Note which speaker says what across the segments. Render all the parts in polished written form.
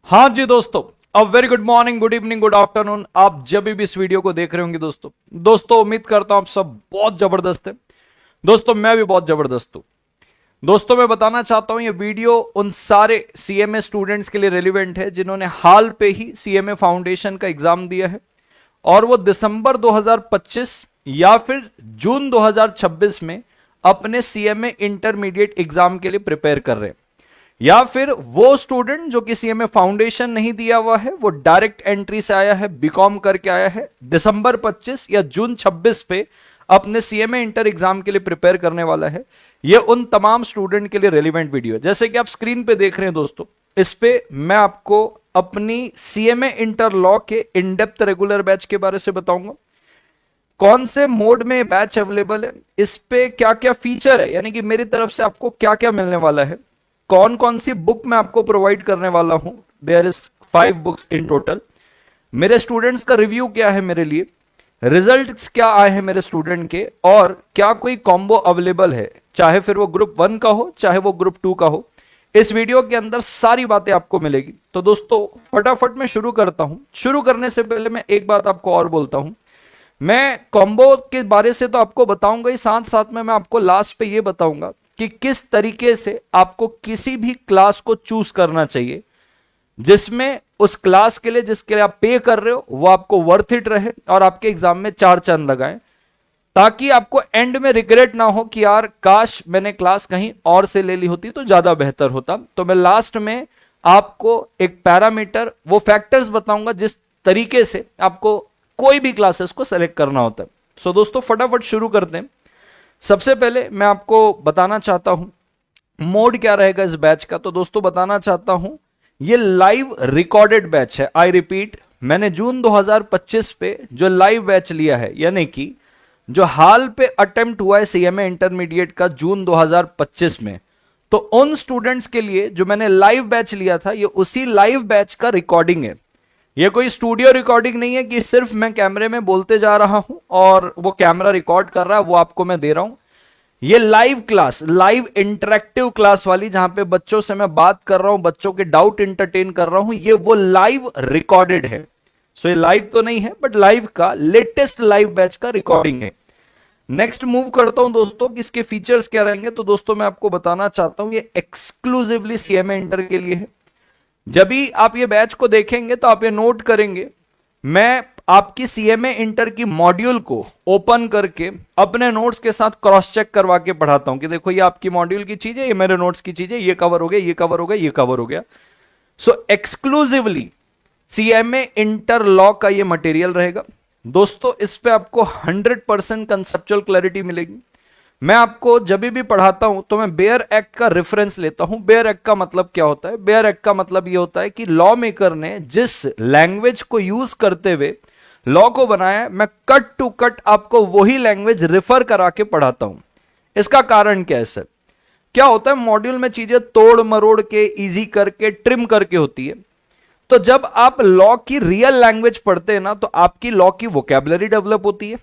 Speaker 1: हाँ जी दोस्तों, a very good morning, good evening, good afternoon. आप जब भी इस वीडियो को देख रहे होंगे दोस्तों उम्मीद करता हूं आप सब बहुत जबरदस्त है। दोस्तों मैं भी बहुत जबरदस्त हूं। दोस्तों मैं बताना चाहता हूं ये वीडियो उन सारे सीएमए स्टूडेंट्स के लिए रेलिवेंट है जिन्होंने हाल पे ही सीएमए फाउंडेशन का एग्जाम दिया है और वो दिसंबर 2025 या फिर जून 2026 में अपने सीएमए इंटरमीडिएट एग्जाम के लिए प्रिपेयर कर रहे हैं, या फिर वो स्टूडेंट जो कि सीएमए फाउंडेशन नहीं दिया हुआ है, वो डायरेक्ट एंट्री से आया है, बीकॉम करके आया है, दिसंबर 25 या जून 26 पे अपने सीएमए इंटर एग्जाम के लिए प्रिपेयर करने वाला है। ये उन तमाम स्टूडेंट के लिए रेलिवेंट वीडियो है। जैसे कि आप स्क्रीन पे देख रहे हैं दोस्तों, इस पे मैं आपको अपनी सीएमए इंटर लॉ के इन डेप्थ रेगुलर बैच के बारे से बताऊंगा, कौन से मोड में बैच अवेलेबल है, इस पे क्या क्या फीचर है, यानी कि मेरी तरफ से आपको क्या क्या मिलने वाला है, कौन कौन सी बुक मैं आपको प्रोवाइड करने वाला हूं। There is 5 books in total. मेरे स्टूडेंट्स का रिव्यू क्या है मेरे लिए, रिजल्ट्स क्या आए हैं मेरे स्टूडेंट के, और क्या कोई कॉम्बो अवेलेबल है, चाहे फिर वो ग्रुप 1 का हो चाहे वो ग्रुप 2 का हो। इस वीडियो के अंदर सारी बातें आपको मिलेगी। तो दोस्तों फटाफट मैं शुरू करता हूं। शुरू करने से पहले मैं एक बात आपको और बोलता हूं। मैं कॉम्बो के बारे से तो आपको बताऊंगा ही, साथ साथ में मैं आपको लास्ट पे ये बताऊंगा कि किस तरीके से आपको किसी भी क्लास को चूज करना चाहिए जिसमें उस क्लास के लिए जिसके लिए आप पे कर रहे हो वो आपको वर्थ इट रहे और आपके एग्जाम में 4 चांद लगाए, ताकि आपको एंड में रिग्रेट ना हो कि यार काश मैंने क्लास कहीं और से ले ली होती तो ज्यादा बेहतर होता। तो मैं लास्ट में आपको एक पैरामीटर, वो फैक्टर्स बताऊंगा जिस तरीके से आपको कोई भी क्लासेस को सेलेक्ट करना होता है। सो दोस्तों फटाफट शुरू करते हैं। सबसे पहले मैं आपको बताना चाहता हूं मोड क्या रहेगा इस बैच का। तो दोस्तों बताना चाहता हूं ये लाइव रिकॉर्डेड बैच है। आई रिपीट, मैंने जून 2025 पे जो लाइव बैच लिया है, यानी कि जो हाल पे अटेम्प्ट हुआ है सीएमए इंटरमीडिएट का जून 2025 में, तो उन स्टूडेंट्स के लिए जो मैंने लाइव बैच लिया था ये उसी लाइव बैच का रिकॉर्डिंग है। ये कोई स्टूडियो रिकॉर्डिंग नहीं है कि सिर्फ मैं कैमरे में बोलते जा रहा हूं और वो कैमरा रिकॉर्ड कर रहा है वो आपको मैं दे रहा हूं। ये live class, live interactive class वाली, जहां पे बच्चों से मैं बात कर रहा हूं, बच्चों के डाउट इंटरटेन कर रहा हूं, ये वो लाइव रिकॉर्डेड है। सो ये लाइव तो नहीं है बट लाइव का लेटेस्ट लाइव बैच का रिकॉर्डिंग है। नेक्स्ट मूव करता हूं दोस्तों कि इसके फीचर्स क्या रहेंगे। तो दोस्तों मैं आपको बताना चाहता हूं ये एक्सक्लूसिवली सीएमए इंटर के लिए है। जब भी आप ये बैच को देखेंगे तो आप ये नोट करेंगे, मैं आपकी सीएमए इंटर की मॉड्यूल को ओपन करके अपने नोट्स के साथ क्रॉस चेक करवा के पढ़ाता हूं कि देखो ये आपकी मॉड्यूल की चीज है, ये मेरे नोट्स की चीज है, ये कवर हो गया, ये कवर हो गया, ये कवर हो गया। सो एक्सक्लूसिवली सीएमए इंटर लॉ का ये मटेरियल रहेगा दोस्तों। इस पे आपको 100% कंसेप्चुअल क्लैरिटी मिलेगी। मैं आपको जब भी पढ़ाता हूं तो मैं बेयर एक्ट का रेफरेंस लेता हूं। बेयर एक्ट का मतलब क्या होता है? बेयर एक्ट का मतलब यह होता है कि लॉ मेकर ने जिस लैंग्वेज को यूज करते हुए लॉ को बनाया है, मैं कट टू कट आपको वही लैंग्वेज रेफर करा के पढ़ाता हूं। इसका कारण क्या है सर? क्या होता है मॉड्यूल में चीजें तोड़ मरोड़ के, इजी करके, ट्रिम करके होती है। तो जब आप लॉ की रियल लैंग्वेज पढ़ते हैं ना, तो आपकी लॉ की वोकैबुलरी डेवलप होती है,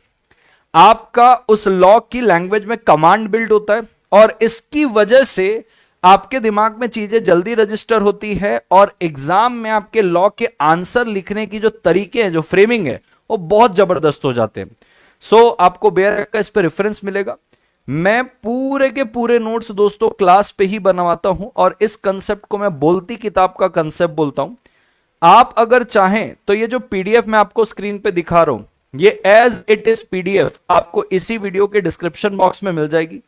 Speaker 1: आपका उस लॉ की लैंग्वेज में कमांड बिल्ड होता है, और इसकी वजह से आपके दिमाग में चीजें जल्दी रजिस्टर होती है और एग्जाम में आपके लॉ के आंसर लिखने की जो तरीके हैं, जो फ्रेमिंग है, वो बहुत जबरदस्त हो जाते हैं। सो आपको बेयर का इस पे रेफरेंस मिलेगा। मैं पूरे के पूरे नोट्स दोस्तों क्लास पे ही बनवाता हूं और इस कंसेप्ट को मैं बोलती किताब का कंसेप्ट बोलता हूं। आप अगर चाहें तो ये जो पीडीएफ मैं आपको स्क्रीन पे दिखा रहा हूं, ये एज इट इज पीडीएफ आपको इसी वीडियो के डिस्क्रिप्शन बॉक्स में मिल जाएगी।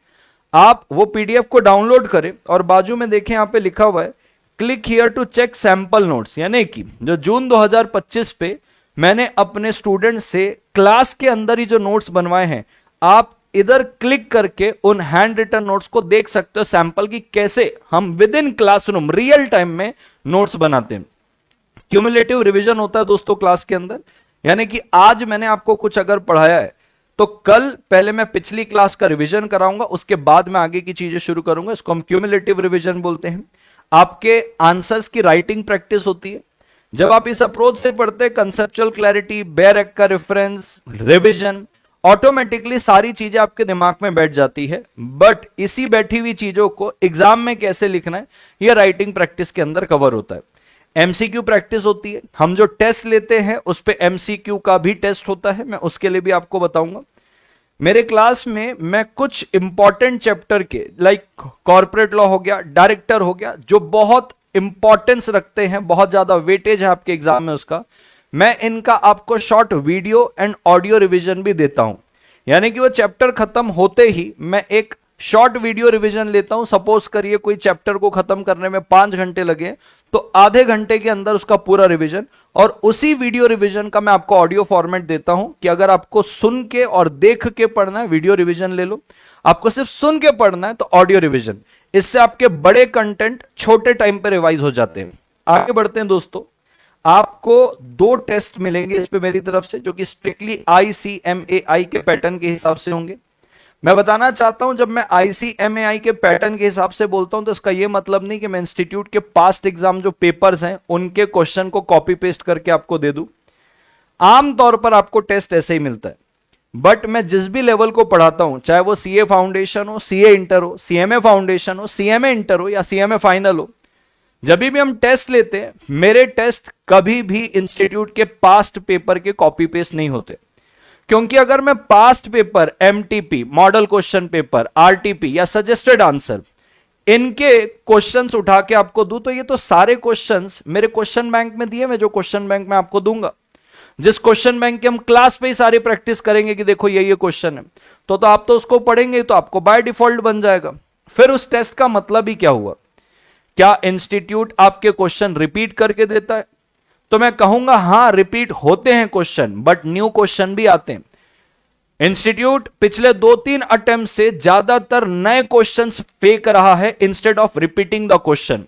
Speaker 1: आप वो पीडीएफ को डाउनलोड करें और बाजू में देखें यहां पे लिखा हुआ है click here to check sample notes, यानी कि जो जून 2025 पे मैंने अपने स्टूडेंट से क्लास के अंदर ही जो नोट्स बनवाए हैं, आप इधर क्लिक करके उन हैंड रिटन नोट्स को देख सकते हो सैंपल की, कैसे हम with in classroom real time में नोट्स बनाते हैं। क्यूमुलेटिव रिवीजन होता है दोस्तों क्लास के अंदर, यानी कि आज मैंने आपको कुछ अगर पढ़ाया है तो कल पहले मैं पिछली क्लास का रिवीजन कराऊंगा, उसके बाद मैं आगे की चीजें शुरू करूंगा। इसको हम क्यूमुलेटिव रिवीजन बोलते हैं। आपके आंसर्स की राइटिंग प्रैक्टिस होती है। जब आप इस अप्रोच से पढ़ते हैं, कंसेप्चुअल क्लैरिटी, बेयर एक्ट का रेफरेंस, रिवीजन, ऑटोमेटिकली सारी चीजें आपके दिमाग में बैठ जाती है। बट इसी बैठी हुई चीजों को एग्जाम में कैसे लिखना है, यह राइटिंग प्रैक्टिस के अंदर कवर होता है। एमसीक्यू प्रैक्टिस होती है, हम जो टेस्ट लेते हैं उस पे एमसीक्यू का भी टेस्ट होता है, मैं उसके लिए भी आपको बताऊंगा। मेरे क्लास में मैं कुछ इंपॉर्टेंट चैप्टर के लाइक कॉर्पोरेट लॉ हो गया, डायरेक्टर हो गया, जो बहुत इंपॉर्टेंस रखते हैं, बहुत ज्यादा वेटेज है आपके एग्जाम में उसका, मैं इनका आपको short video and audio revision भी देता हूं। यानी कि वो चैप्टर खत्म होते ही मैं एक शॉर्ट वीडियो रिवीजन लेता हूं। सपोज करिए कोई चैप्टर को खत्म करने में 5 घंटे लगे, तो आधे घंटे के अंदर उसका पूरा रिवीजन, और उसी वीडियो रिवीजन का मैं आपको ऑडियो फॉर्मेट देता हूं कि अगर आपको सुन के और देख के पढ़ना है वीडियो रिवीजन ले लो, आपको सिर्फ सुन के पढ़ना है तो ऑडियो रिवीजन। इससे आपके बड़े कंटेंट छोटे टाइम पे रिवाइज हो जाते हैं। आगे बढ़ते हैं दोस्तों, आपको 2 टेस्ट मिलेंगे इस पे मेरी तरफ से, जो कि स्ट्रिक्टली ICMAI के पैटर्न के हिसाब से होंगे। मैं बताना चाहता हूं, जब मैं ICMAI के पैटर्न के हिसाब से बोलता हूं तो इसका यह मतलब नहीं कि मैं इंस्टीट्यूट के पास्ट एग्जाम जो पेपर्स हैं उनके क्वेश्चन को कॉपी पेस्ट करके आपको दे दूं। आमतौर पर आपको टेस्ट ऐसे ही मिलता है, बट मैं जिस भी लेवल को पढ़ाता हूं, चाहे वो CA फाउंडेशन हो, CA इंटर हो, CMA फाउंडेशन हो, CMA इंटर हो या CMA फाइनल हो, जब भी हम टेस्ट लेते हैं, मेरे टेस्ट कभी भी इंस्टीट्यूट के पास्ट पेपर के कॉपी पेस्ट नहीं होते। क्योंकि अगर मैं past paper, MTP model question paper, RTP या सजेस्टेड आंसर, इनके क्वेश्चंस उठा के आपको दूं, तो ये तो सारे क्वेश्चंस मेरे क्वेश्चन बैंक में दिए, मैं जो क्वेश्चन बैंक में आपको दूंगा, जिस क्वेश्चन बैंक के हम क्लास पे ही सारी प्रैक्टिस करेंगे कि देखो ये क्वेश्चन है, तो आप तो उसको पढ़ेंगे, तो आपको बाय डिफॉल्ट बन जाएगा। फिर उस टेस्ट का मतलब ही क्या हुआ? क्या इंस्टीट्यूट आपके क्वेश्चन रिपीट करके देता है? तो मैं कहूंगा हां, रिपीट होते हैं क्वेश्चन, बट न्यू क्वेश्चन भी आते हैं। इंस्टीट्यूट पिछले 2-3 अटेम्प्ट से ज्यादातर नए क्वेश्चंस फेंक रहा है instead of repeating the question.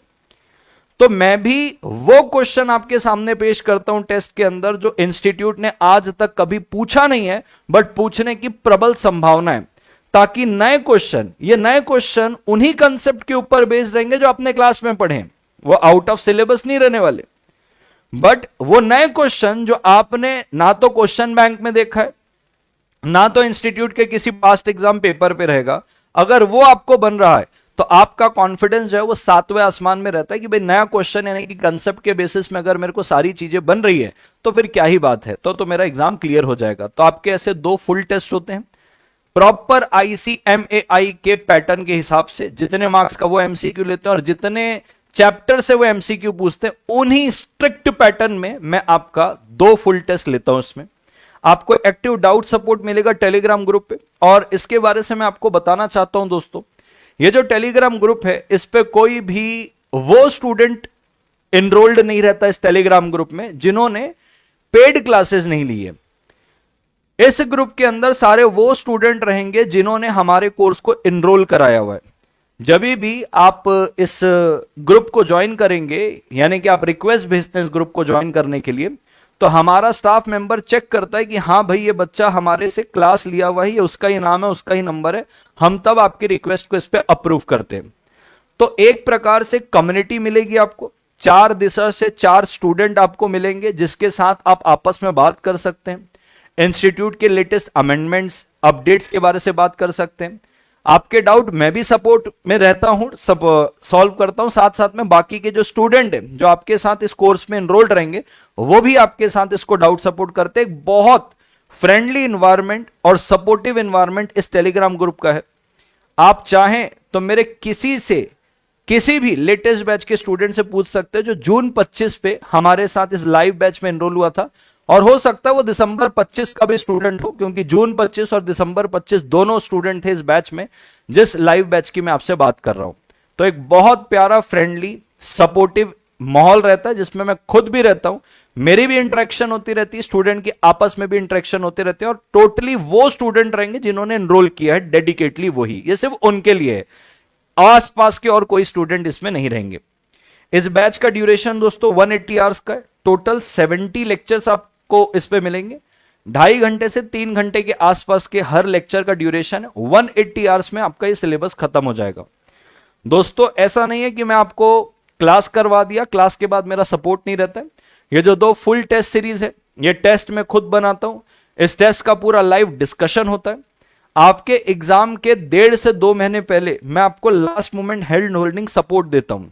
Speaker 1: तो मैं भी वो क्वेश्चन आपके सामने पेश करता हूं टेस्ट के अंदर जो इंस्टीट्यूट ने आज तक कभी पूछा नहीं है, बट पूछने की प्रबल संभावना है, ताकि ये नए क्वेश्चन उन्हीं कंसेप्ट के ऊपर बेस्ड रहेंगे जो आपने क्लास में पढ़े, वो आउट ऑफ सिलेबस नहीं रहने वाले। बट वो नए क्वेश्चन जो आपने ना तो क्वेश्चन बैंक में देखा है, ना तो इंस्टीट्यूट के किसी पास्ट एग्जाम पेपर पे रहेगा, अगर वो आपको बन रहा है तो आपका कॉन्फिडेंस जो है वो 7वें आसमान में रहता है कि भाई नया क्वेश्चन यानी कि कंसेप्ट के बेसिस में अगर मेरे को सारी चीजें बन रही है तो फिर क्या ही बात है, तो मेरा एग्जाम क्लियर हो जाएगा। तो आपके ऐसे 2 फुल टेस्ट होते हैं प्रॉपर ICMAI के पैटर्न के हिसाब से, जितने मार्क्स का वो MCQ लेते हैं और जितने चैप्टर से वो MCQ पूछते हैं, उन्हीं स्ट्रिक्ट पैटर्न में मैं आपका 2 फुल टेस्ट लेता हूं। इसमें आपको एक्टिव डाउट सपोर्ट मिलेगा टेलीग्राम ग्रुप पे, और इसके बारे से मैं आपको बताना चाहता हूं दोस्तों, ये जो टेलीग्राम ग्रुप है इस पे कोई भी वो स्टूडेंट एनरोल्ड नहीं रहता इस टेलीग्राम ग्रुप में जिन्होंने पेड क्लासेस नहीं ली है। इस ग्रुप के अंदर सारे वो स्टूडेंट रहेंगे जिन्होंने हमारे कोर्स को एनरोल कराया हुआ है। जब भी आप इस ग्रुप को ज्वाइन करेंगे, यानी कि आप रिक्वेस्ट भेजते हैं इस ग्रुप को ज्वाइन करने के लिए, तो हमारा स्टाफ मेंबर चेक करता है कि हां भाई ये बच्चा हमारे से क्लास लिया हुआ है, ये उसका ही नाम है, उसका ही नंबर है, हम तब आपकी रिक्वेस्ट को इस पे अप्रूव करते हैं। तो एक प्रकार से कम्युनिटी मिलेगी आपको, 4 दिशा से 4 स्टूडेंट आपको मिलेंगे जिसके साथ आप आपस में बात कर सकते हैं, इंस्टीट्यूट के लेटेस्ट अमेंडमेंट्स, अपडेट्स के बारे से बात कर सकते हैं। आपके डाउट मैं भी सपोर्ट में रहता हूं, सब सॉल्व करता हूं, साथ साथ में बाकी के जो स्टूडेंट हैं जो आपके साथ इस कोर्स में एनरोल्ड रहेंगे वो भी आपके साथ इसको डाउट सपोर्ट करते हैं। बहुत फ्रेंडली इन्वायरमेंट और सपोर्टिव इन्वायरमेंट इस टेलीग्राम ग्रुप का है। आप चाहें तो मेरे किसी भी लेटेस्ट बैच के स्टूडेंट से पूछ सकते हैं जो जून 25 पे हमारे साथ इस लाइव बैच में एनरोल हुआ था, और हो सकता है वो दिसंबर 25 का भी स्टूडेंट हो, क्योंकि जून 25 और दिसंबर 25 दोनों स्टूडेंट थे इस बैच में जिस लाइव बैच की मैं आपसे बात कर रहा हूं। तो एक बहुत प्यारा फ्रेंडली सपोर्टिव माहौल रहता है जिसमें मैं खुद भी रहता हूं, मेरी भी इंटरेक्शन होती रहती है, स्टूडेंट की आपस में भी इंटरेक्शन होते रहते हैं, और टोटली वो स्टूडेंट रहेंगे जिन्होंने एनरोल किया है डेडिकेटली, वही, ये सिर्फ उनके लिए है, आसपास के और कोई स्टूडेंट इसमें नहीं रहेंगे। इस बैच का ड्यूरेशन दोस्तों 180 आवर्स का है, टोटल 70 लेक्चर्स आपको इस पे मिलेंगे, 2.5 घंटे से 3 घंटे के आसपास के हर लेक्चर का ड्यूरेशन है। 180 आवर्स में आपका ये सिलेबस खत्म हो जाएगा। दोस्तों ऐसा नहीं है कि मैं आपको क्लास करवा दिया, क्लास के बाद मेरा सपोर्ट नहीं रहता है। ये जो 2 फुल टेस्ट सीरीज है, ये टेस्ट मैं खुद बनाता हूं, इस टेस्ट का पूरा लाइव डिस्कशन होता है। आपके एग्जाम के 1.5 से 2 महीने पहले मैं आपको last moment hand holding support देता हूं।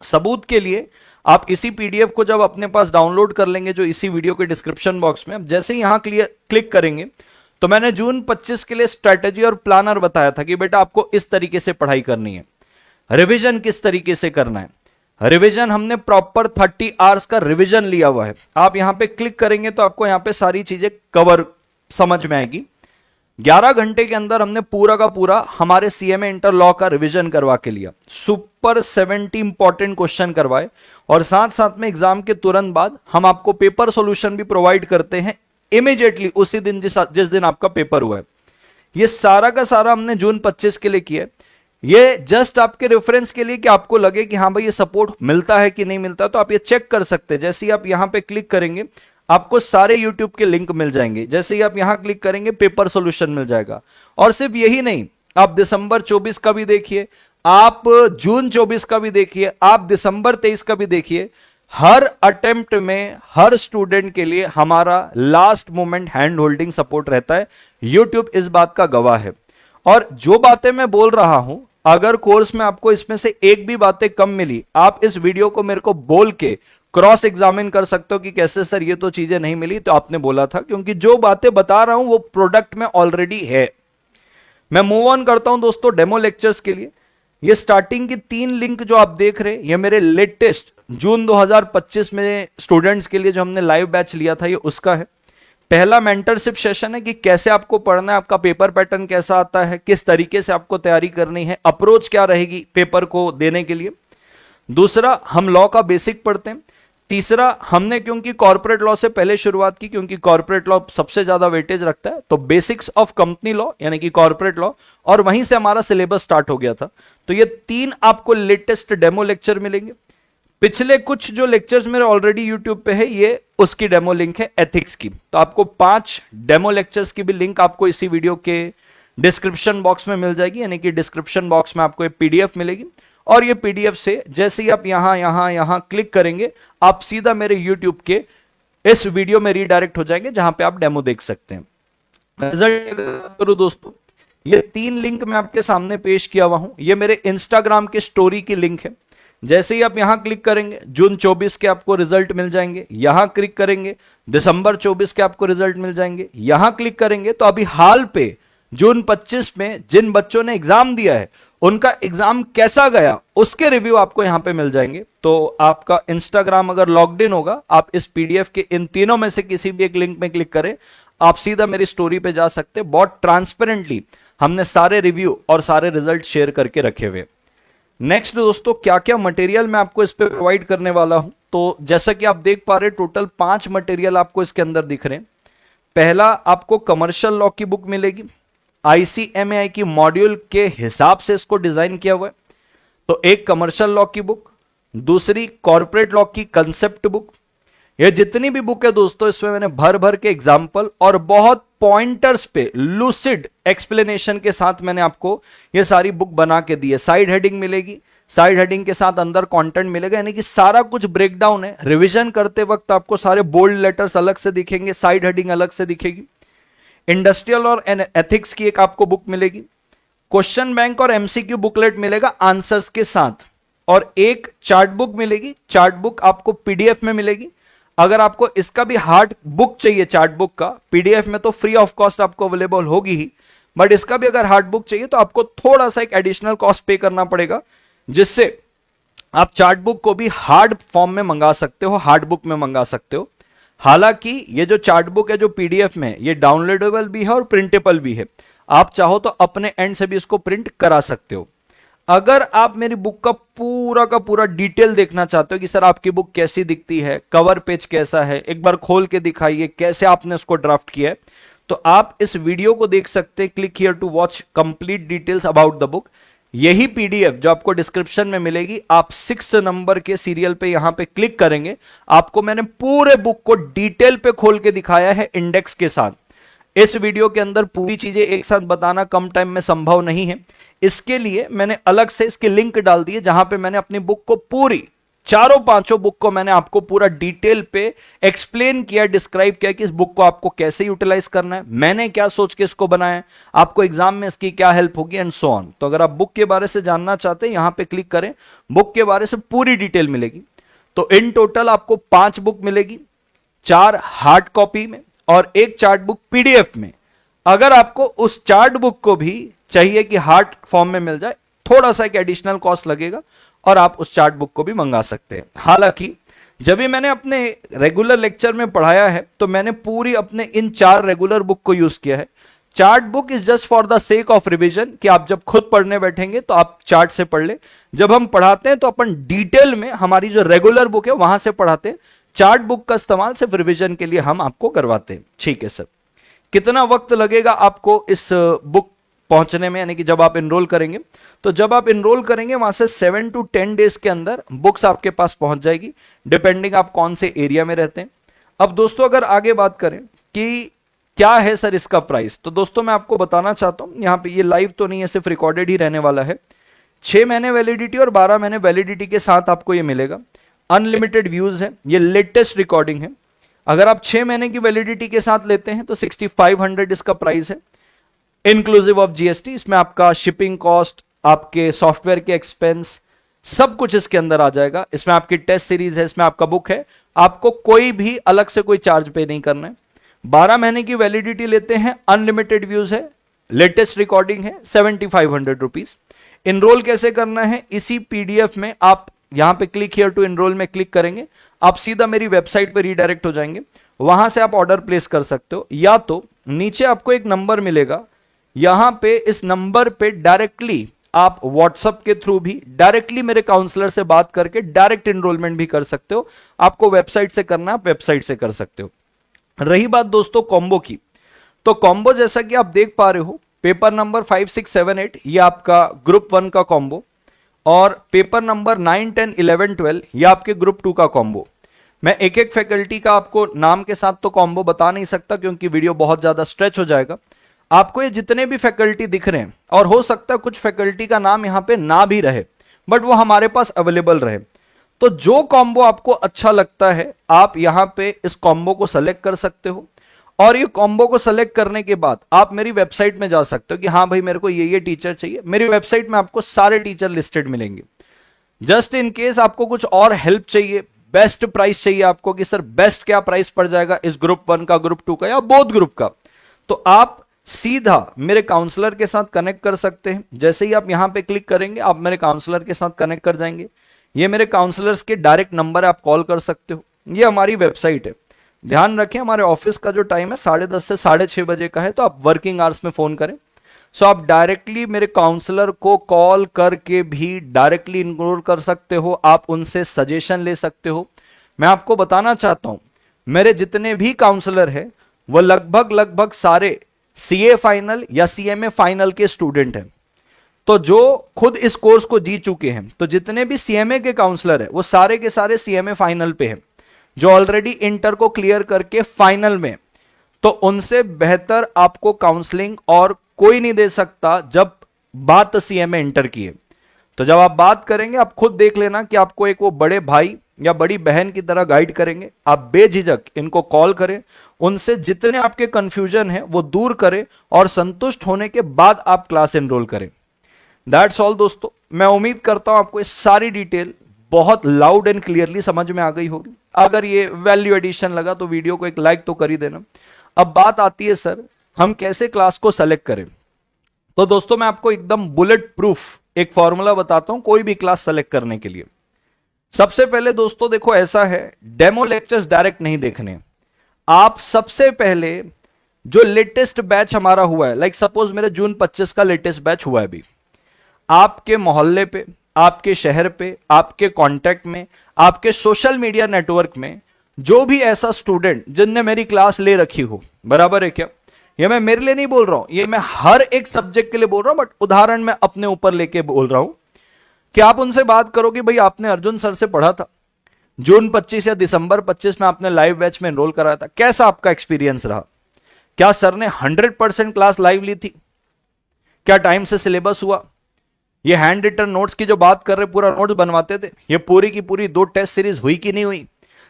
Speaker 1: सबूत के लिए आप इसी पीडीएफ को जब अपने पास डाउनलोड कर लेंगे, जो इसी वीडियो के डिस्क्रिप्शन बॉक्स में, जैसे ही यहां क्लिक करेंगे तो मैंने जून 25 के लिए स्ट्रेटेजी और प्लानर बताया था कि बेटा आपको इस तरीके से पढ़ाई करनी है, रिवीजन किस तरीके से करना है। रिवीजन हमने प्रॉपर 30 आवर्स का रिवीजन लिया हुआ है। आप यहां पे क्लिक करेंगे तो आपको यहां पे सारी चीजें कवर समझ में आएगी। 11 घंटे के अंदर हमने पूरा का पूरा हमारे सीएमए इंटर लॉ का रिवीजन करवा के लिया। सुपर 70 इंपॉर्टेंट क्वेश्चन करवाए और साथ साथ में एग्जाम के तुरंत बाद हम आपको पेपर सॉल्यूशन भी प्रोवाइड करते हैं इमीडिएटली उसी दिन जिस दिन आपका पेपर हुआ है। ये सारा का सारा हमने जून 25 के लिए किया है। ये जस्ट आपके रेफरेंस के लिए कि आपको लगे कि हाँ भाई ये सपोर्ट मिलता है कि नहीं मिलता, तो आप ये चेक कर सकते हैं। जैसे ही आप यहां पे क्लिक करेंगे आपको सारे यूट्यूब के लिंक मिल जाएंगे। जैसे ही आप यहां क्लिक करेंगे पेपर सॉल्यूशन मिल जाएगा। और सिर्फ यही नहीं, आप दिसंबर 24 का भी देखिए, आप जून 24 का भी देखिए, आप दिसंबर 23 का भी देखिए। हर अटेम्प्ट में हर स्टूडेंट के लिए हमारा last moment hand holding support रहता है। यूट्यूब इस बात का गवाह है। और जो बातें मैं बोल रहा हूं, अगर कोर्स में आपको इसमें से एक भी बातें कम मिली, आप इस वीडियो को मेरे को बोल के क्रॉस एग्जामिन कर सकते हो कि कैसे सर ये तो चीजें नहीं मिली, तो आपने बोला था, क्योंकि जो बातें बता रहा हूं वो प्रोडक्ट में ऑलरेडी है। मैं मूव ऑन करता हूं दोस्तों डेमो लेक्चर्स के लिए। ये स्टार्टिंग की 3 लिंक जो आप देख रहे हैं, ये मेरे लेटेस्ट जून 2025 में स्टूडेंट्स के लिए जो हमने लाइव बैच लिया था, ये उसका है। पहला मेंटरशिप सेशन है कि कैसे आपको पढ़ना है, आपका पेपर पैटर्न कैसा आता है, किस तरीके से आपको तैयारी करनी है, अप्रोच क्या रहेगी पेपर को देने के लिए। दूसरा, हम लॉ का बेसिक पढ़ते हैं। तीसरा, हमने क्योंकि कॉर्पोरेट लॉ से पहले शुरुआत की, क्योंकि कॉर्पोरेट लॉ सबसे ज्यादा वेटेज रखता है, तो बेसिक्स ऑफ कंपनी लॉ यानी कि कॉर्पोरेट लॉ, और वहीं से हमारा सिलेबस स्टार्ट हो गया था। तो ये 3 आपको लेटेस्ट डेमो लेक्चर मिलेंगे। पिछले कुछ जो लेक्चर्स मेरे ऑलरेडी यूट्यूब पे है, ये उसकी डेमो लिंक है एथिक्स की। तो आपको 5 डेमो लेक्चर्स की भी लिंक आपको इसी वीडियो के डिस्क्रिप्शन बॉक्स में मिल जाएगी, यानी कि डिस्क्रिप्शन बॉक्स में आपको एक पीडीएफ मिलेगी। और ये पीडीएफ से जैसे ही आप यहां क्लिक करेंगे, आप सीधा मेरे यूट्यूब के इस वीडियो में रीडायरेक्ट हो जाएंगे, जहां पे आप डेमो देख सकते हैं। रिजल्ट करूं दोस्तों, ये 3 लिंक मैं आपके सामने पेश किया हुआ हूं। ये मेरे इंस्टाग्राम के स्टोरी की लिंक है। जैसे ही आप यहां क्लिक करेंगे, जून 24 के आपको रिजल्ट मिल जाएंगे। यहां क्लिक करेंगे, दिसंबर 24 के आपको रिजल्ट मिल जाएंगे। यहां क्लिक करेंगे तो अभी हाल पे जून 25 में जिन बच्चों ने एग्जाम दिया है, उनका एग्जाम कैसा गया, उसके रिव्यू आपको यहां पे मिल जाएंगे। तो आपका इंस्टाग्राम अगर लॉग्ड इन होगा, आप इस पीडीएफ के इन तीनों में से किसी भी एक लिंक में क्लिक करें, आप सीधा मेरी स्टोरी पे जा सकते हैं। बहुत ट्रांसपेरेंटली हमने सारे रिव्यू और सारे रिजल्ट शेयर करके रखे हुए। नेक्स्ट दोस्तों, क्या क्या मटेरियल मैं आपको इस पे प्रोवाइड करने वाला हूं, तो जैसा कि आप देख पा रहे हैं, टोटल 5 मटेरियल आपको इसके अंदर दिख रहे हैं। पहला, आपको कमर्शियल लॉ की बुक मिलेगी। आईसीएमएआई की मॉड्यूल के हिसाब से इसको डिजाइन किया हुआ है। तो एक कमर्शियल लॉ की बुक, दूसरी कॉर्पोरेट लॉ की कंसेप्ट बुक। ये जितनी भी बुक है दोस्तों, इसमें मैंने भर भर के एग्जाम्पल और बहुत पॉइंटर्स पे लूसिड एक्सप्लेनेशन के साथ मैंने आपको ये सारी बुक बना के दी है। साइड हेडिंग मिलेगी, साइड हेडिंग के साथ अंदर कंटेंट मिलेगा, यानी कि सारा कुछ ब्रेकडाउन है। रिवीजन करते वक्त आपको सारे बोल्ड लेटर्स अलग से दिखेंगे, साइड हेडिंग अलग से दिखेगी। इंडस्ट्रियल और एथिक्स की एक आपको बुक मिलेगी। क्वेश्चन बैंक और एमसीक्यू बुकलेट मिलेगा आंसर्स के साथ, और एक चार्ट बुक मिलेगी। चार्ट बुक आपको पीडीएफ में मिलेगी। अगर आपको इसका भी हार्ड बुक चाहिए, चार्ट बुक का, पीडीएफ में तो फ्री ऑफ कॉस्ट आपको अवेलेबल होगी ही, बट इसका भी अगर हार्ड बुक चाहिए तो आपको थोड़ा सा एक एडिशनल कॉस्ट पे करना पड़ेगा, जिससे आप चार्ट बुक को भी हार्ड फॉर्म में मंगा सकते हो, हार्ड बुक में मंगा सकते हो। हालांकि ये जो चार्ट बुक है जो पीडीएफ में, ये डाउनलोडेबल भी है और प्रिंटेबल भी है। आप चाहो तो अपने एंड से भी इसको प्रिंट करा सकते हो। अगर आप मेरी बुक का पूरा डिटेल देखना चाहते हो कि सर आपकी बुक कैसी दिखती है, कवर पेज कैसा है, एक बार खोल के दिखाइए कैसे आपने उसको ड्राफ्ट किया है, तो आप इस वीडियो को देख सकते हैं। Click here to watch complete details about the book. यही पीडीएफ जो आपको डिस्क्रिप्शन में मिलेगी, आप 6 नंबर के सीरियल पे यहां पे क्लिक करेंगे, आपको मैंने पूरे बुक को डिटेल पे खोल के दिखाया है इंडेक्स के साथ। इस वीडियो के अंदर पूरी चीजें एक साथ बताना कम टाइम में संभव नहीं है, इसके लिए मैंने अलग से इसके लिंक डाल दिए, जहां पे मैंने अपनी बुक को पूरी चारों पांचों बुक को मैंने आपको पूरा डिटेल पे एक्सप्लेन किया, डिस्क्राइब किया कि इस बुक को आपको कैसे यूटिलाइज करना है, मैंने क्या सोच के इसको बनाया है, आपको एग्जाम में इसकी क्या हेल्प होगी एंड सो ऑन। तो अगर आप बुक के बारे से जानना चाहते हैं, यहां पे क्लिक करें, बुक के बारे से पूरी डिटेल मिलेगी। तो इन टोटल आपको 5 बुक मिलेगी, 4 हार्ड कॉपी में और 1 चार्ट बुक पीडीएफ में। अगर आपको उस चार्ट बुक को भी चाहिए कि हार्ड फॉर्म में मिल जाए, थोड़ा सा एक एडिशनल कॉस्ट लगेगा और आप उस चार्ट बुक को भी मंगा सकते हैं। हालांकि जब भी मैंने अपने रेगुलर लेक्चर में पढ़ाया है तो मैंने पूरी अपने इन 4 रेगुलर बुक को यूज किया है। Chart book is just for the sake of revision, कि आप जब खुद पढ़ने बैठेंगे तो आप चार्ट से पढ़ ले। जब हम पढ़ाते हैं तो अपन डिटेल में हमारी जो रेगुलर बुक है वहां से पढ़ाते हैं। चार्ट बुक का इस्तेमाल सिर्फ रिवीजन के लिए हम आपको करवाते हैं। ठीक है सर, कितना वक्त लगेगा आपको इस बुक पहुंचने में, यानी कि जब आप इनरोल करेंगे? तो जब आप इनरोल करेंगे वहां से 7 to 10 डेज के अंदर बुक्स आपके पास पहुंच जाएगी, डिपेंडिंग आप कौन से एरिया में रहते हैं। अब दोस्तों अगर आगे बात करें कि क्या है सर इसका प्राइस, तो दोस्तों मैं आपको बताना चाहता हूं, यहां पे ये लाइव तो नहीं है, सिर्फ रिकॉर्डेड ही रहने वाला है। 6 महीने वैलिडिटी और 12 महीने वैलिडिटी के साथ आपको ये मिलेगा। अनलिमिटेड व्यूज है, ये लेटेस्ट रिकॉर्डिंग है। अगर आप 6 महीने की वैलिडिटी के साथ लेते हैं तो 6500 इसका प्राइस है, इंक्लूसिव ऑफ जीएसटी। इसमें आपका शिपिंग कॉस्ट, आपके सॉफ्टवेयर के एक्सपेंस, सब कुछ इसके अंदर आ जाएगा। इसमें आपकी टेस्ट सीरीज है, इसमें आपका बुक है, आपको कोई भी अलग से कोई चार्ज पे नहीं करना है। 12 महीने की वैलिडिटी लेते हैं, अनलिमिटेड व्यूज है, लेटेस्ट रिकॉर्डिंग है, 7500 रुपीज। इनरोल कैसे करना है? इसी पीडीएफ में आप यहां पे क्लिक हियर टू इनरोल में क्लिक करेंगे, आप सीधा मेरी वेबसाइट पे रीडायरेक्ट हो जाएंगे। वहां से आप ऑर्डर प्लेस कर सकते हो, या तो नीचे आपको एक नंबर मिलेगा, यहां पे इस नंबर पे डायरेक्टली आप व्हाट्सएप के थ्रू भी डायरेक्टली मेरे काउंसलर से बात करके डायरेक्ट इनरोलमेंट भी कर सकते हो। आपको वेबसाइट से करना है, आप वेबसाइट से कर सकते हो। रही बात दोस्तों कॉम्बो की, तो कॉम्बो जैसा कि आप देख पा रहे हो, पेपर नंबर 5, 6, 7, 8 ये आपका ग्रुप 1 का कॉम्बो, और पेपर नंबर 9, 10, 11, 12 ये आपके ग्रुप 2 का कॉम्बो। मैं एक एक फैकल्टी का आपको नाम के साथ तो कॉम्बो बता नहीं सकता क्योंकि वीडियो बहुत ज्यादा स्ट्रेच हो जाएगा। आपको ये जितने भी फैकल्टी दिख रहे हैं, और हो सकता है कुछ फैकल्टी का नाम यहां पे ना भी रहे बट वो हमारे पास अवेलेबल रहे, तो जो कॉम्बो आपको अच्छा लगता है आप यहां पे इस कॉम्बो को सेलेक्ट कर सकते हो। और ये कॉम्बो को सेलेक्ट करने के बाद आप मेरी वेबसाइट में जा सकते हो कि हाँ भाई मेरे को ये टीचर चाहिए। मेरी वेबसाइट में आपको सारे टीचर लिस्टेड मिलेंगे। जस्ट इन केस आपको कुछ और हेल्प चाहिए, बेस्ट प्राइस चाहिए आपको कि सर बेस्ट क्या प्राइस पड़ जाएगा इस ग्रुप 1 का, ग्रुप 2 का या बोथ ग्रुप का, तो आप सीधा मेरे काउंसलर के साथ कनेक्ट कर सकते हैं। जैसे ही आप यहां पे क्लिक करेंगे आप मेरे काउंसलर के साथ कनेक्ट कर जाएंगे। ये मेरे काउंसलर्स के डायरेक्ट नंबर है, आप कॉल कर सकते हो। ये हमारी वेबसाइट है। ध्यान रखें हमारे ऑफिस का जो टाइम है 10:30 से 6:30 बजे का है, तो आप वर्किंग आवर्स में फोन करें। सो आप डायरेक्टली मेरे काउंसलर को कॉल करके भी डायरेक्टली इनरोल कर सकते हो, आप उनसे सजेशन ले सकते हो। मैं आपको बताना चाहता हूं मेरे जितने भी काउंसलर हैं वो लगभग सारे सीए फाइनल या सीएमए फाइनल के स्टूडेंट हैं, तो जो खुद इस कोर्स को जी चुके हैं। तो जितने भी सीएमए के काउंसलर हैं वो सारे के सारे सीएमए फाइनल पे हैं, जो ऑलरेडी इंटर को क्लियर करके फाइनल में, तो उनसे बेहतर आपको काउंसलिंग और कोई नहीं दे सकता जब बात सीएमए इंटर की है। तो जब आप बात करेंगे आप खुद देख लेना कि आपको एक वो बड़े भाई या बड़ी बहन की तरह गाइड करेंगे। आप बेझिझक इनको कॉल करें, उनसे जितने आपके कंफ्यूजन है वो दूर करें और संतुष्ट होने के बाद आप क्लास एनरोल करें। दैट्स ऑल दोस्तों। मैं उम्मीद करता हूं आपको ये सारी डिटेल बहुत लाउड एंड क्लियरली समझ में आ गई होगी। अगर ये वैल्यू एडिशन लगा तो वीडियो को एक लाइक तो कर ही देना। अब बात आती है सर हम कैसे क्लास को सेलेक्ट करें। तो दोस्तों मैं आपको एकदम बुलेट प्रूफ एक फॉर्मूला बताता हूं कोई भी क्लास सेलेक्ट करने के लिए। सबसे पहले दोस्तों देखो ऐसा है, डेमो लेक्चर्स डायरेक्ट नहीं देखने। आप सबसे पहले जो लेटेस्ट बैच हमारा हुआ है, लाइक सपोज मेरे जून 25 का लेटेस्ट बैच हुआ है अभी, आपके मोहल्ले पे, आपके शहर पे, आपके कांटेक्ट में, आपके सोशल मीडिया नेटवर्क में जो भी ऐसा स्टूडेंट जिनने मेरी क्लास ले रखी हो, बराबर है क्या? ये मैं मेरे लिए नहीं बोल रहा हूं, ये मैं हर एक सब्जेक्ट के लिए बोल रहा हूं, बट उदाहरण मैं अपने ऊपर लेके बोल रहा हूं कि आप उनसे बात करो कि भाई आपने अर्जुन सर से पढ़ा था जून 25 या दिसंबर 25 में, आपने लाइव बैच में एनरोल कराया था, कैसा आपका एक्सपीरियंस रहा? क्या सर ने 100% क्लास लाइव ली थी? क्या टाइम से सिलेबस हुआ? ये हैंड रिटन नोट्स की जो बात कर रहे, पूरा नोट्स बनवाते थे, ये पूरी की पूरी 2 टेस्ट सीरीज हुई कि नहीं हुई?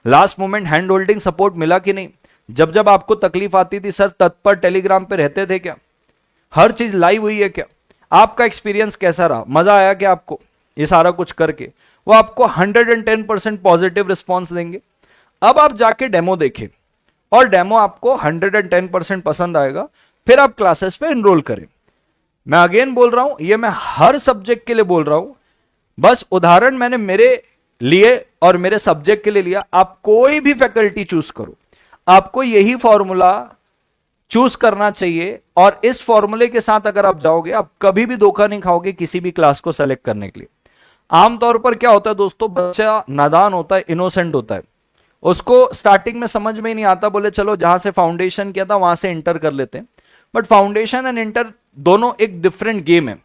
Speaker 1: Last moment hand holding support मिला कि नहीं? जब जब आपको तकलीफ आती थी सर तत्पर टेलीग्राम पे रहते थे क्या? हर चीज लाइव हुई है क्या? आपका एक्सपीरियंस कैसा रहा? मजा आया क्या आपको ये सारा कुछ करके? वो आपको 110% पॉजिटिव रिस्पॉन्स देंगे। अब आप जाके डेमो देखें और डेमो आपको 110% पसंद आएगा, फिर आप क्लासेस पे एनरोल करें। मैं अगेन बोल रहा हूं, ये मैं हर सब्जेक्ट के लिए बोल रहा हूं, बस उदाहरण मैंने मेरे लिए और मेरे सब्जेक्ट के लिए लिया। आप कोई भी फैकल्टी चूज करो, आपको यही फॉर्मूला चूज करना चाहिए, और इस फॉर्मूले के साथ अगर आप जाओगे, आप कभी भी धोखा नहीं खाओगे किसी भी क्लास को सेलेक्ट करने के लिए। आमतौर पर क्या होता है दोस्तों, बच्चा नादान होता है, इनोसेंट होता है, उसको स्टार्टिंग में समझ में ही नहीं आता, बोले चलो जहां से फाउंडेशन किया था वहां से इंटर कर लेते हैं। बट फाउंडेशन एंड इंटर दोनों एक डिफरेंट गेम है।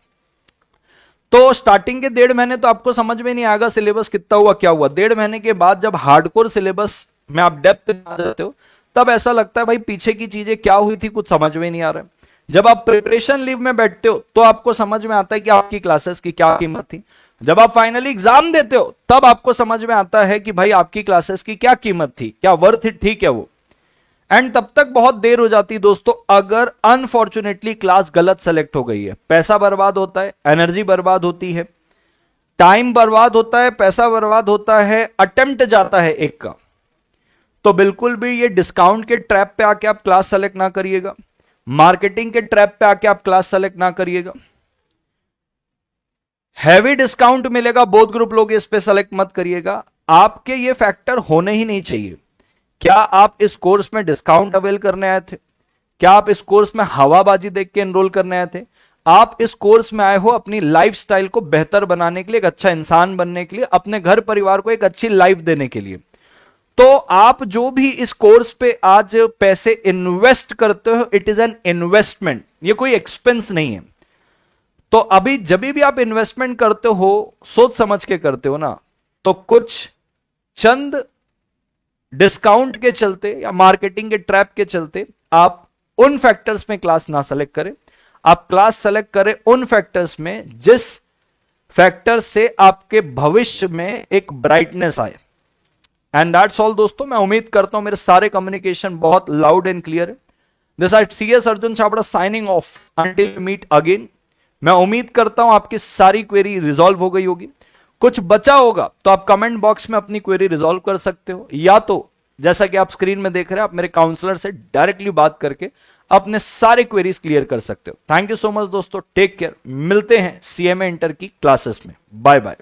Speaker 1: तो स्टार्टिंग के 1.5 महीने तो आपको समझ में नहीं आएगा सिलेबस कितना हुआ क्या हुआ। 1.5 महीने के बाद जब हार्डकोर सिलेबस में आप डेप्थ में आ जाते हो, तब ऐसा लगता है भाई पीछे की चीजें क्या हुई थी कुछ समझ में नहीं आ रहा है। जब आप प्रिपरेशन लीव में बैठते हो तो आपको समझ में आता है कि आपकी क्लासेस की क्या कीमत थी। जब आप फाइनली एग्जाम देते हो तब आपको समझ में आता है कि भाई आपकी क्लासेस की क्या कीमत थी, क्या वर्थ इट थी क्या वो। एंड तब तक बहुत देर हो जाती है दोस्तों, अगर अनफॉर्चुनेटली क्लास गलत सेलेक्ट हो गई है। पैसा बर्बाद होता है, एनर्जी बर्बाद होती है, टाइम बर्बाद होता है, पैसा बर्बाद होता है, अटेम्प्ट जाता है एक का। तो बिल्कुल भी ये डिस्काउंट के ट्रैप पे आके आप क्लास सेलेक्ट ना करिएगा, मार्केटिंग के ट्रैप पे आके आप क्लास सेलेक्ट ना करिएगा। हैवी डिस्काउंट मिलेगा, बोथ ग्रुप लोग, इस पे सेलेक्ट मत करिएगा। आपके ये फैक्टर होने ही नहीं चाहिए। क्या आप इस कोर्स में डिस्काउंट अवेल करने आए थे? क्या आप इस कोर्स में हवाबाजी देख के एनरोल करने आए थे? आप इस कोर्स में आए हो अपनी लाइफस्टाइल को बेहतर बनाने के लिए, एक अच्छा इंसान बनने के लिए, अपने घर परिवार को एक अच्छी लाइफ देने के लिए। तो आप जो भी इस कोर्स पे आज पैसे इन्वेस्ट करते हो, इट इज एन इन्वेस्टमेंट, ये कोई एक्सपेंस नहीं है। तो अभी जब भी आप इन्वेस्टमेंट करते हो, सोच समझ के करते हो ना, तो कुछ चंद डिस्काउंट के चलते या मार्केटिंग के ट्रैप के चलते आप उन फैक्टर्स में क्लास ना सेलेक्ट करें। आप क्लास सेलेक्ट करें उन फैक्टर्स में जिस फैक्टर से आपके भविष्य में एक ब्राइटनेस आए। एंड दैट्स ऑल दोस्तों। मैं उम्मीद करता हूं मेरे सारे कम्युनिकेशन बहुत लाउड एंड क्लियर है। This is CS Arjun Chhabra signing off until meet again. मैं उम्मीद करता हूं आपकी सारी क्वेरी रिजॉल्व हो गई होगी। कुछ बचा होगा तो आप कमेंट बॉक्स में अपनी क्वेरी रिजॉल्व कर सकते हो, या तो जैसा कि आप स्क्रीन में देख रहे हैं, आप मेरे काउंसलर से डायरेक्टली बात करके अपने सारे क्वेरीज क्लियर कर सकते हो। थैंक यू सो मच दोस्तों, टेक केयर। मिलते हैं CMA इंटर की क्लासेस में। Bye bye.